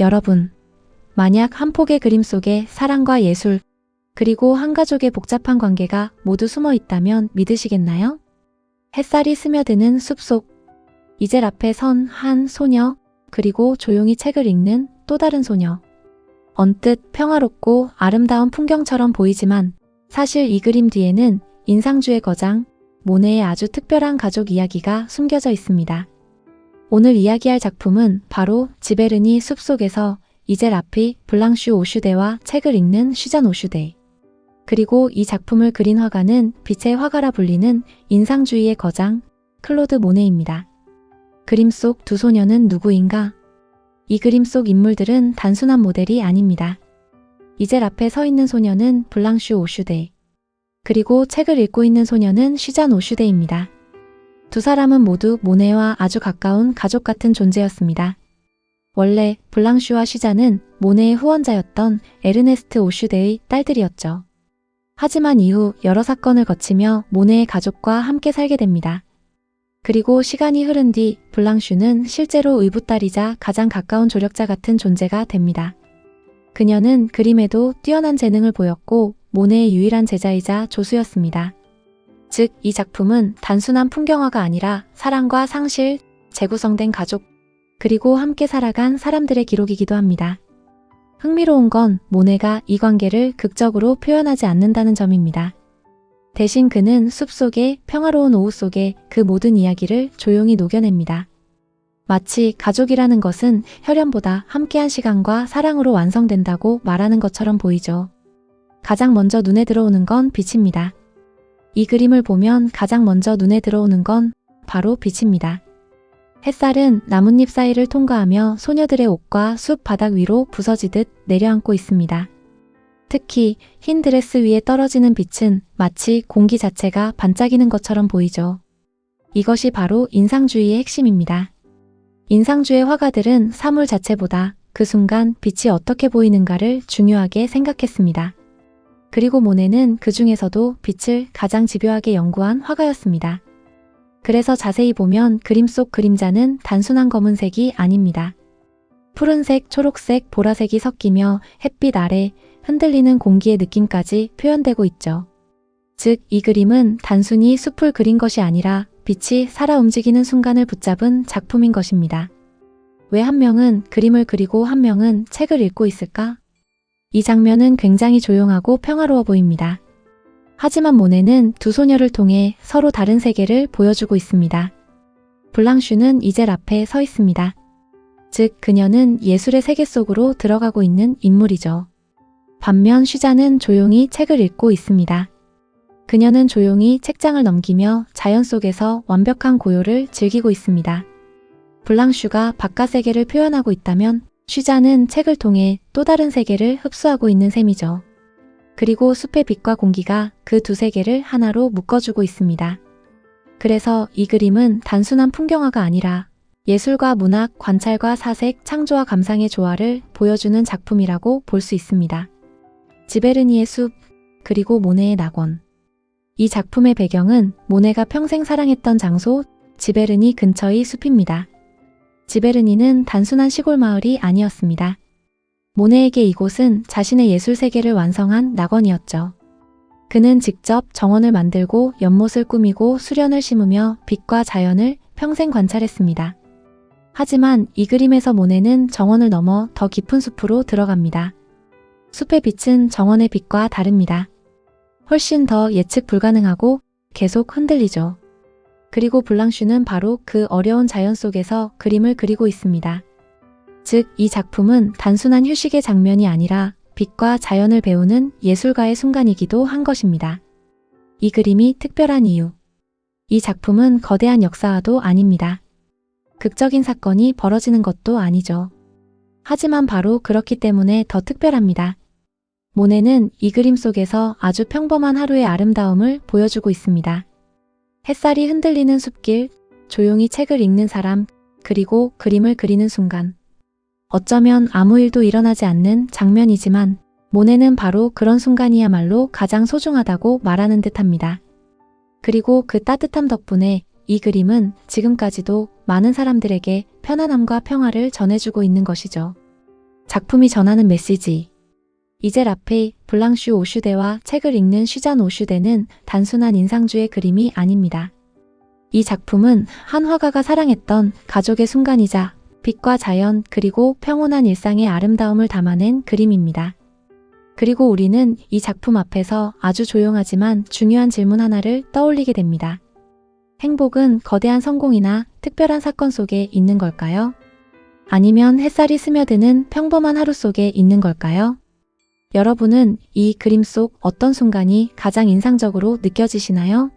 여러분, 만약 한 폭의 그림 속에 사랑과 예술, 그리고 한 가족의 복잡한 관계가 모두 숨어 있다면 믿으시겠나요? 햇살이 스며드는 숲속, 이젤 앞에 선 한 소녀, 그리고 조용히 책을 읽는 또 다른 소녀. 언뜻 평화롭고 아름다운 풍경처럼 보이지만 사실 이 그림 뒤에는 인상주의 거장, 모네의 아주 특별한 가족 이야기가 숨겨져 있습니다. 오늘 이야기할 작품은 바로 지베르니 숲속에서 이젤 아피 블랑슈 오슈데와 책을 읽는 슈잔 오슈데. 그리고 이 작품을 그린 화가는 빛의 화가라 불리는 인상주의의 거장 클로드 모네입니다. 그림 속 두 소녀는 누구인가? 이 그림 속 인물들은 단순한 모델이 아닙니다. 이젤 앞에 서 있는 소녀는 블랑슈 오슈데, 그리고 책을 읽고 있는 소녀는 슈잔 오슈데입니다. 두 사람은 모두 모네와 아주 가까운 가족 같은 존재였습니다. 원래 블랑슈와 슈잔은 모네의 후원자였던 에르네스트 오슈데의 딸들이었죠. 하지만 이후 여러 사건을 거치며 모네의 가족과 함께 살게 됩니다. 그리고 시간이 흐른 뒤 블랑슈는 실제로 의붓딸이자 가장 가까운 조력자 같은 존재가 됩니다. 그녀는 그림에도 뛰어난 재능을 보였고 모네의 유일한 제자이자 조수였습니다. 즉, 이 작품은 단순한 풍경화가 아니라 사랑과 상실, 재구성된 가족, 그리고 함께 살아간 사람들의 기록이기도 합니다. 흥미로운 건 모네가 이 관계를 극적으로 표현하지 않는다는 점입니다. 대신 그는 숲속의 평화로운 오후 속에 그 모든 이야기를 조용히 녹여냅니다. 마치 가족이라는 것은 혈연보다 함께한 시간과 사랑으로 완성된다고 말하는 것처럼 보이죠. 가장 먼저 눈에 들어오는 건 빛입니다. 이 그림을 보면 가장 먼저 눈에 들어오는 건 바로 빛입니다. 햇살은 나뭇잎 사이를 통과하며 소녀들의 옷과 숲 바닥 위로 부서지듯 내려앉고 있습니다. 특히 흰 드레스 위에 떨어지는 빛은 마치 공기 자체가 반짝이는 것처럼 보이죠. 이것이 바로 인상주의의 핵심입니다. 인상주의 화가들은 사물 자체보다 그 순간 빛이 어떻게 보이는가를 중요하게 생각했습니다. 그리고 모네는 그 중에서도 빛을 가장 집요하게 연구한 화가였습니다. 그래서 자세히 보면 그림 속 그림자는 단순한 검은색이 아닙니다. 푸른색, 초록색, 보라색이 섞이며 햇빛 아래 흔들리는 공기의 느낌까지 표현되고 있죠. 즉, 이 그림은 단순히 숲을 그린 것이 아니라 빛이 살아 움직이는 순간을 붙잡은 작품인 것입니다. 왜 한 명은 그림을 그리고 한 명은 책을 읽고 있을까? 이 장면은 굉장히 조용하고 평화로워 보입니다. 하지만 모네는 두 소녀를 통해 서로 다른 세계를 보여주고 있습니다. 블랑슈는 이젤 앞에 서 있습니다. 즉, 그녀는 예술의 세계 속으로 들어가고 있는 인물이죠. 반면 슈잔은 조용히 책을 읽고 있습니다. 그녀는 조용히 책장을 넘기며 자연 속에서 완벽한 고요를 즐기고 있습니다. 블랑슈가 바깥 세계를 표현하고 있다면 슈잔은 책을 통해 또 다른 세계를 흡수하고 있는 셈이죠. 그리고 숲의 빛과 공기가 그 두 세계를 하나로 묶어주고 있습니다. 그래서 이 그림은 단순한 풍경화가 아니라 예술과 문학, 관찰과 사색, 창조와 감상의 조화를 보여주는 작품이라고 볼 수 있습니다. 지베르니의 숲, 그리고 모네의 낙원. 이 작품의 배경은 모네가 평생 사랑했던 장소 지베르니 근처의 숲입니다. 지베르니는 단순한 시골 마을이 아니었습니다. 모네에게 이곳은 자신의 예술 세계를 완성한 낙원이었죠. 그는 직접 정원을 만들고 연못을 꾸미고 수련을 심으며 빛과 자연을 평생 관찰했습니다. 하지만 이 그림에서 모네는 정원을 넘어 더 깊은 숲으로 들어갑니다. 숲의 빛은 정원의 빛과 다릅니다. 훨씬 더 예측 불가능하고 계속 흔들리죠. 그리고 블랑슈는 바로 그 어려운 자연 속에서 그림을 그리고 있습니다. 즉, 이 작품은 단순한 휴식의 장면이 아니라 빛과 자연을 배우는 예술가의 순간이기도 한 것입니다. 이 그림이 특별한 이유. 이 작품은 거대한 역사화도 아닙니다. 극적인 사건이 벌어지는 것도 아니죠. 하지만 바로 그렇기 때문에 더 특별합니다. 모네는 이 그림 속에서 아주 평범한 하루의 아름다움을 보여주고 있습니다. 햇살이 흔들리는 숲길, 조용히 책을 읽는 사람, 그리고 그림을 그리는 순간. 어쩌면 아무 일도 일어나지 않는 장면이지만 모네는 바로 그런 순간이야말로 가장 소중하다고 말하는 듯합니다. 그리고 그 따뜻함 덕분에 이 그림은 지금까지도 많은 사람들에게 편안함과 평화를 전해주고 있는 것이죠. 작품이 전하는 메시지. 이젤 아페이 블랑슈 오슈데와 책을 읽는 슈잔 오슈데는 단순한 인상주의 그림이 아닙니다. 이 작품은 한 화가가 사랑했던 가족의 순간이자 빛과 자연 그리고 평온한 일상의 아름다움을 담아낸 그림입니다. 그리고 우리는 이 작품 앞에서 아주 조용하지만 중요한 질문 하나를 떠올리게 됩니다. 행복은 거대한 성공이나 특별한 사건 속에 있는 걸까요? 아니면 햇살이 스며드는 평범한 하루 속에 있는 걸까요? 여러분은 이 그림 속 어떤 순간이 가장 인상적으로 느껴지시나요?